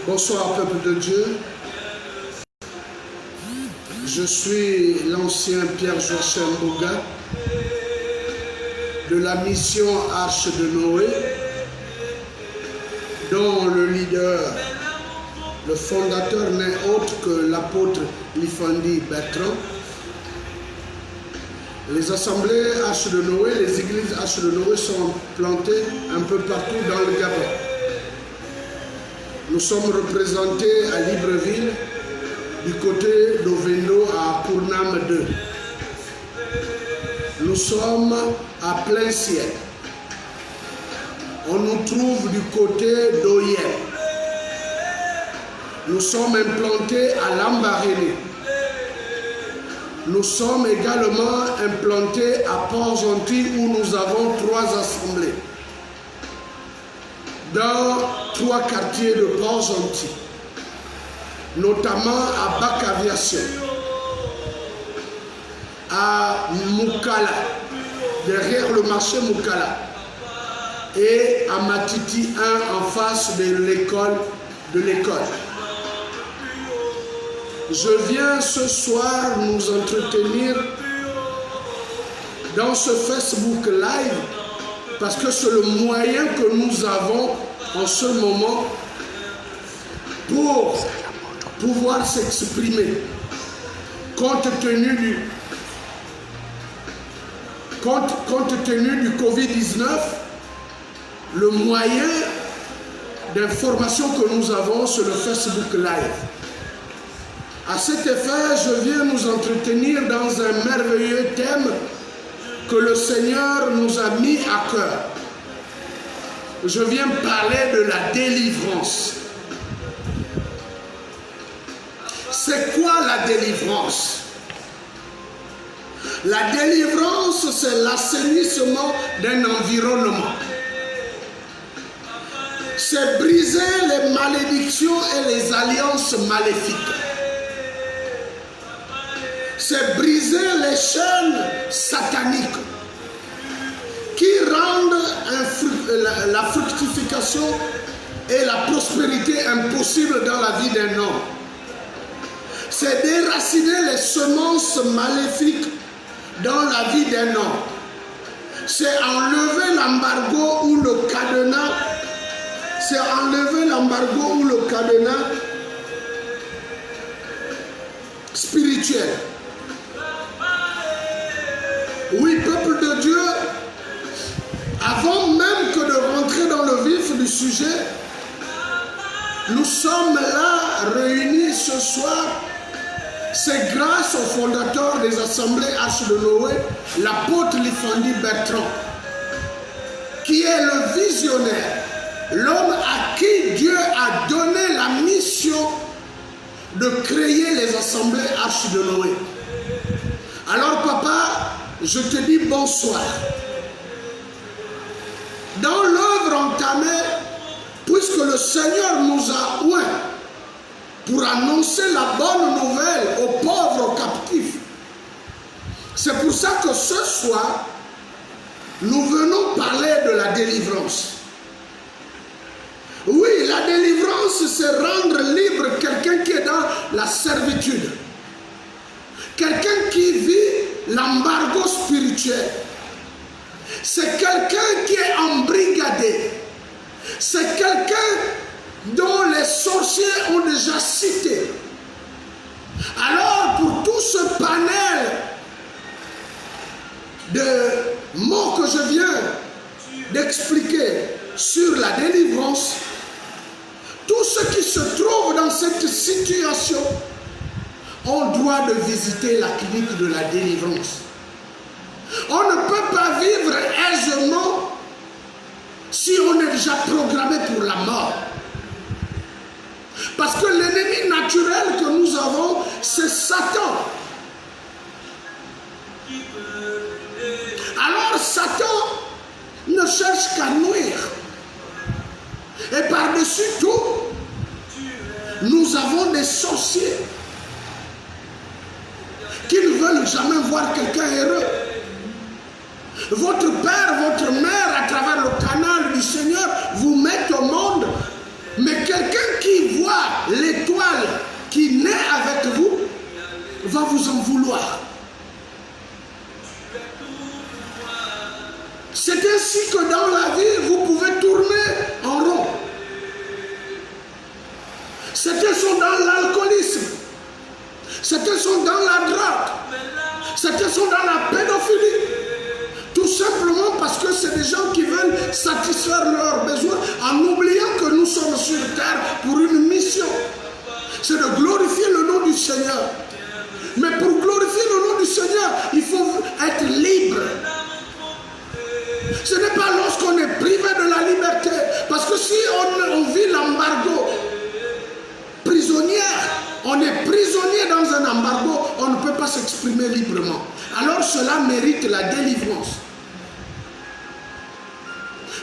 Bonsoir peuple de Dieu. Je suis l'ancien Pierre Joachim Boga de la mission Arche de Noé, dont le leader, le fondateur n'est autre que l'apôtre Lifandi Bertrand. Les assemblées Arche de Noé, les églises Arche de Noé sont plantées un peu partout dans le Gabon. Nous sommes représentés à Libreville, du côté d'Ovendo à Kournam 2. Nous sommes à plein ciel. On nous trouve du côté d'Oyem. Nous sommes implantés à Lambaréné. Nous sommes également implantés à Port-Gentil où nous avons 3 assemblées. Dans 3 quartiers de Port-Gentil, notamment à Bac-Aviation, à Moukala, derrière le marché Moukala, et à Matiti 1 en face de l'école. Je viens ce soir nous entretenir dans ce Facebook Live parce que c'est le moyen que nous avons en ce moment pour pouvoir s'exprimer compte tenu du Covid-19. Le moyen d'information que nous avons sur le Facebook Live. À cet effet, je viens nous entretenir dans un merveilleux thème que le Seigneur nous a mis à cœur. Je viens parler de la délivrance. C'est quoi la délivrance? La délivrance, c'est l'assainissement d'un environnement. C'est briser les malédictions et les alliances maléfiques. C'est briser les chaînes sataniques qui rendent la fructification et la prospérité impossible dans la vie d'un homme. C'est déraciner les semences maléfiques dans la vie d'un homme. C'est enlever l'embargo ou le cadenas. C'est enlever l'embargo ou le cadenas spirituel. Oui, peuple de Dieu, avant même que de rentrer dans le vif du sujet, nous sommes là réunis ce soir. C'est grâce au fondateur des assemblées Arche de Noé, l'apôtre Lifandi Bertrand, qui est le visionnaire, l'homme à qui Dieu a donné la mission de créer les assemblées Arche de Noé. Alors papa, je te dis bonsoir. Dans l'œuvre entamée, puisque le Seigneur nous a oint pour annoncer la bonne nouvelle aux pauvres, aux captifs, c'est pour ça que ce soir, nous venons parler de la délivrance. Oui, la délivrance, c'est rendre libre quelqu'un qui est dans la servitude. Quelqu'un qui vit l'embargo spirituel. C'est quelqu'un qui est embrigadé. C'est quelqu'un dont les sorciers ont déjà cité. Alors, pour tout ce panel de mots que je viens d'expliquer sur la délivrance, tous ceux qui se trouvent dans cette situation ont droit de visiter la clinique de la délivrance. On ne peut pas vivre aisément si on est déjà programmé pour la mort. Parce que l'ennemi naturel que nous avons, c'est Satan. Alors Satan ne cherche qu'à nuire. Et par-dessus tout, nous avons des sorciers qui ne veulent jamais voir quelqu'un heureux. Votre père, votre mère, à travers le canal du Seigneur, vous mettent au monde. Mais quelqu'un qui qui voit l'étoile qui naît avec vous, va vous en vouloir. C'est ainsi que dans la vie, vous pouvez tourner en rond. Certains sont dans l'alcoolisme. Certains sont dans la drogue. Certains sont dans la pédophilie. Tout simplement parce que c'est des gens qui veulent satisfaire leurs besoins en oubliant que nous sommes sur terre pour une mission. C'est de glorifier le nom du Seigneur. Mais pour glorifier le nom du Seigneur, il faut être libre. Ce n'est pas lorsqu'on est privé de la liberté. Parce que si on vit l'embargo prisonnière, on est prisonnier dans un embargo, on ne peut pas s'exprimer librement. Alors cela mérite la délivrance.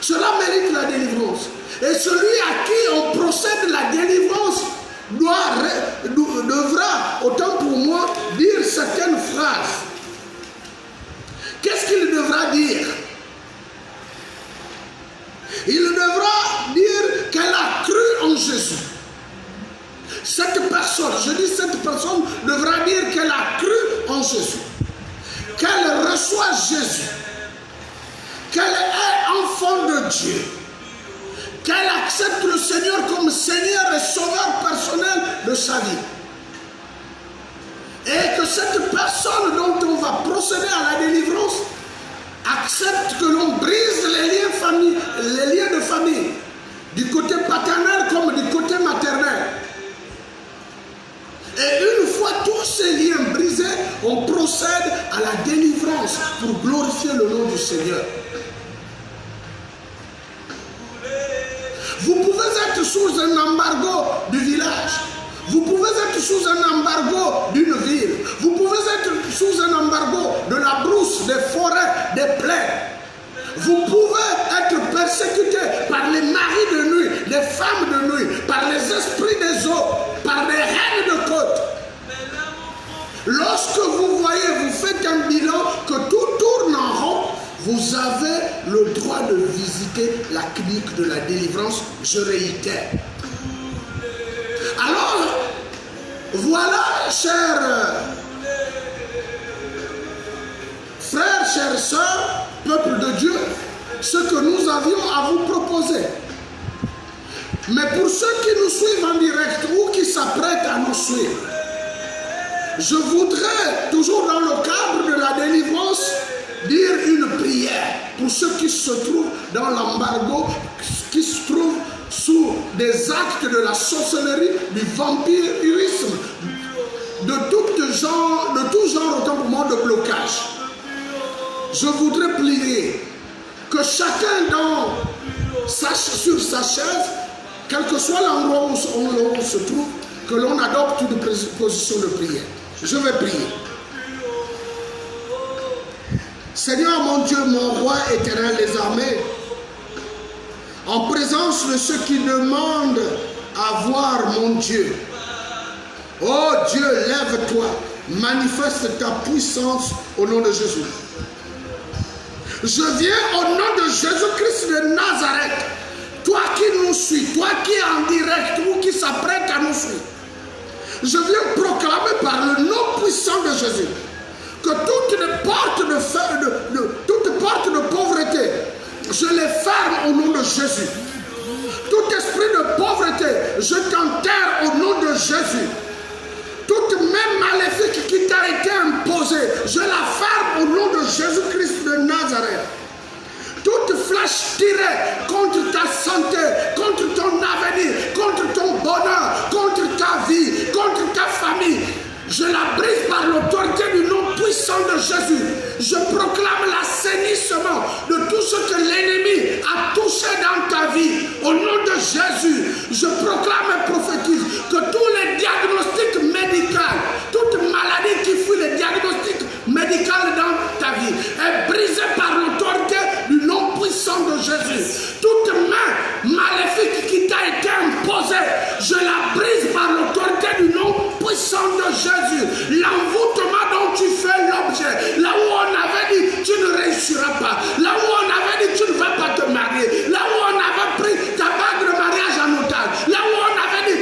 Cela mérite la délivrance. Et celui à qui on procède la délivrance devra, autant pour moi, dire certaines phrases. Qu'est-ce qu'il devra dire? Il devra dire qu'elle a cru en Jésus. Cette personne, je dis cette personne, devra dire qu'elle a cru en Jésus. Qu'elle reçoit Jésus. Qu'elle est enfant de Dieu. Qu'elle accepte le Seigneur comme Seigneur et Sauveur personnel de sa vie. Et que cette personne dont on va procéder à la délivrance accepte que l'on brise les liens de famille, du côté paternel comme du côté maternel. Et une fois tous ces liens brisés, on procède à la délivrance pour glorifier le nom du Seigneur. Vous pouvez être sous un embargo du village. Vous pouvez être sous un embargo d'une ville. Vous pouvez être sous un embargo de la brousse, des forêts, des plaines. Vous pouvez être persécuté par les maris de nuit, les femmes de nuit, par les esprits des eaux, par les reines de côte. Lorsque vous voyez, vous faites un bilan que tout tourne en rond, vous avez le droit de visiter la clinique de la délivrance, je réitère. Alors, voilà, chers frères, chères sœurs, peuple de Dieu, ce que nous avions à vous proposer. Mais pour ceux qui nous suivent en direct ou qui s'apprêtent à nous suivre, je voudrais, toujours dans le cadre de la délivrance, dire une prière pour ceux qui se trouvent dans l'embargo, qui se trouvent sous des actes de la sorcellerie, du vampirisme, de tout genre autant pour moi de blocage. Je voudrais prier que chacun sur sa chaise, quel que soit l'endroit où on se trouve, que l'on adopte une position de prière. Je vais prier. Seigneur mon Dieu, mon roi éternel des armées, en présence de ceux qui demandent à voir mon Dieu. Oh Dieu, lève-toi, manifeste ta puissance au nom de Jésus. Je viens au nom de Jésus-Christ de Nazareth, toi qui nous suis, toi qui es en direct ou qui s'apprête à nous suivre. Je viens proclamer par le nom puissant de Jésus que toute porte de pauvreté, je les ferme au nom de Jésus. Tout esprit de pauvreté, je t'enterre au nom de Jésus. Toute même maléfique qui t'a été imposée, je la ferme au nom de Jésus-Christ de Nazareth. Toute flèche tirée contre ta santé, contre ton avenir, contre ton bonheur, contre ta vie, contre ta famille, je la brise par l'autorité du nom puissant de Jésus. Je proclame l'assainissement de tout ce que l'ennemi a touché dans ta vie. Au nom de Jésus, je proclame et prophétise que tous les diagnostics médicaux, toute maladie qui fuit les diagnostics médicaux dans ta vie est brisée par l'autorité du nom puissant de Jésus. Toute main maléfique qui t'a été imposée, je la brise par l'autorité du nom puissant de Jésus. L'envoûtement dont tu fais l'objet, là où on avait dit tu ne réussiras pas, là où on avait dit tu ne vas pas te marier, là où on avait pris ta bague de mariage en otage, là où on avait dit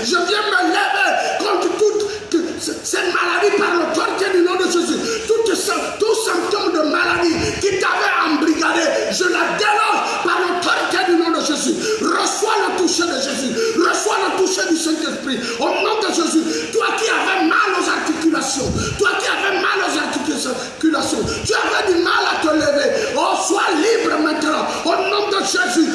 Je viens me lever contre toutes ces maladies par l'autorité du nom de Jésus. Tout symptôme de maladie qui t'avait embrigadé, je la déloge par l'autorité du nom de Jésus. Reçois le toucher de Jésus. Reçois le toucher du Saint-Esprit. Au nom de Jésus, toi qui avais mal aux articulations, toi qui avais mal aux articulations, tu avais du mal à te lever. Oh, sois libre maintenant. Au nom de Jésus,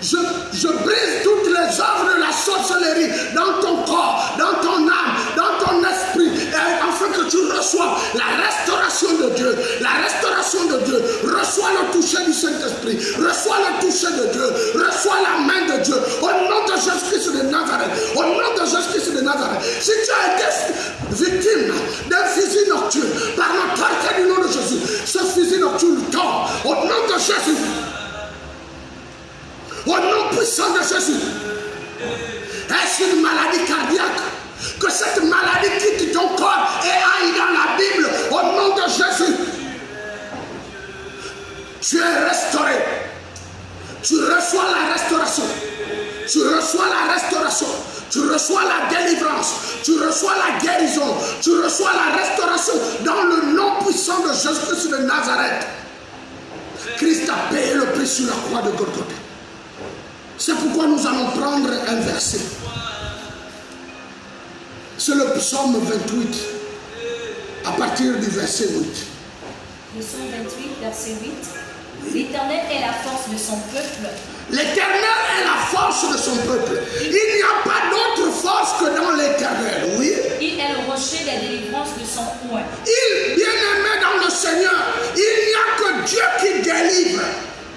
je brise toutes les œuvres de la sorcellerie dans ton corps, dans ton âme, dans ton esprit, afin que tu reçoives la restauration de Dieu. La restauration de Dieu. Reçois le toucher du Saint-Esprit. Reçois le toucher de Dieu. Reçois la main de Dieu. Au nom de Jésus-Christ de Nazareth. Au nom de Jésus-Christ de Nazareth. Si tu as été victime d'un fusil nocturne, par l'autorité du nom de Jésus, ce fusil nocturne tombe. Au nom de Jésus. Au nom puissant de Jésus. Est-ce une maladie cardiaque? Que cette maladie quitte ton corps et aille dans la Bible. Au nom de Jésus. Tu es restauré. Tu reçois la restauration. Tu reçois la restauration. Tu reçois la délivrance. Tu reçois la guérison. Tu reçois la restauration dans le nom puissant de Jésus-Christ de Nazareth. Christ a payé le prix sur la croix de Golgotha. C'est pourquoi nous allons prendre un verset. C'est le psaume 28, à partir du verset 8. Le psaume 28, verset 8. L'Éternel est la force de son peuple. L'Éternel est la force de son peuple. Il n'y a pas d'autre force que dans l'Éternel, oui. Il est le rocher de la délivrance de son oint. Il, bien-aimé dans le Seigneur, il n'y a que Dieu qui délivre.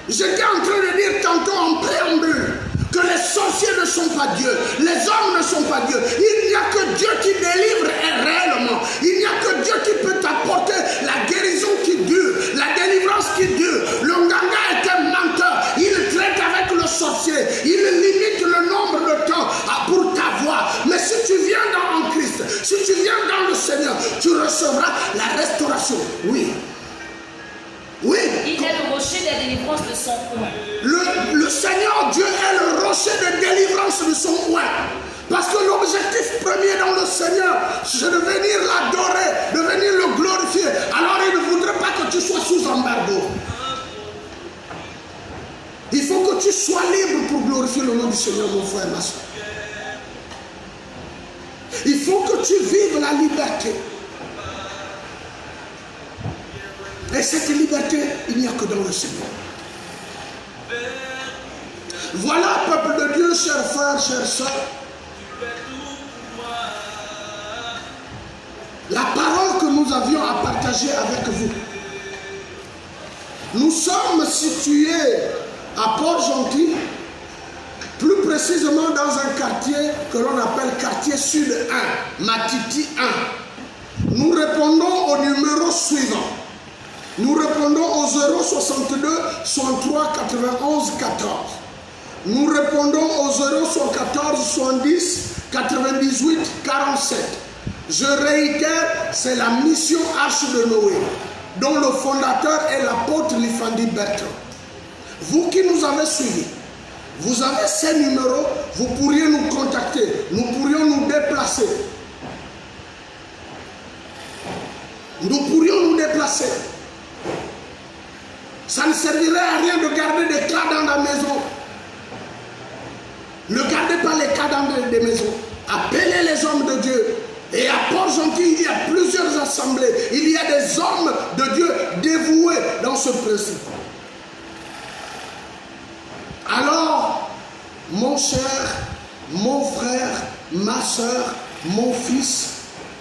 J'étais en train de dire tantôt en préambule que les sorciers ne sont pas Dieu, les hommes ne sont pas Dieu. Il n'y a que Dieu qui délivre réellement. Il n'y a que Dieu qui peut t'apporter la guérison qui dure, la délivrance qui dure. Le Nganga est un menteur. Il traite avec le sorcier. Il limite le nombre de temps pour t'avoir. Mais si tu viens en Christ, si tu viens dans le Seigneur, tu recevras la restauration. Oui. Oui. Il est le rocher de la délivrance de son oint. Le Seigneur Dieu est le rocher de délivrance de son oint. Parce que l'objectif premier dans le Seigneur, c'est de venir l'adorer, de venir le glorifier. Alors il ne voudrait pas que tu sois sous embargo. Il faut que tu sois libre pour glorifier le nom du Seigneur, mon frère et ma soeur. Il faut que tu vives la liberté. Et cette liberté, il n'y a que dans le Seigneur. Voilà, peuple de Dieu, chers frères, chères sœurs. La parole que nous avions à partager avec vous. Nous sommes situés à Port-Gentil, plus précisément dans un quartier que l'on appelle quartier Sud 1, Matiti 1. Nous répondons au numéro suivant. Nous répondons au 062 63 91 14. Nous répondons au 074 70 98 47. Je réitère, c'est la mission Arche de Noé, dont le fondateur est l'apôtre Lifandi Bertrand. Vous qui nous avez suivis, vous avez ces numéros, vous pourriez nous contacter, nous pourrions nous déplacer. Nous pourrions nous déplacer. Ça ne servirait à rien de garder des cas dans la maison. Ne gardez pas les cas dans des maisons. Appelez les hommes de Dieu. Et à Port-Gentil, il y a plusieurs assemblées. Il y a des hommes de Dieu dévoués dans ce principe. Alors, mon cher, mon frère, ma soeur, mon fils,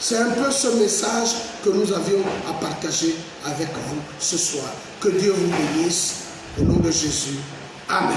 c'est un peu ce message que nous avions à partager avec vous ce soir. Que Dieu vous bénisse. Au nom de Jésus. Amen.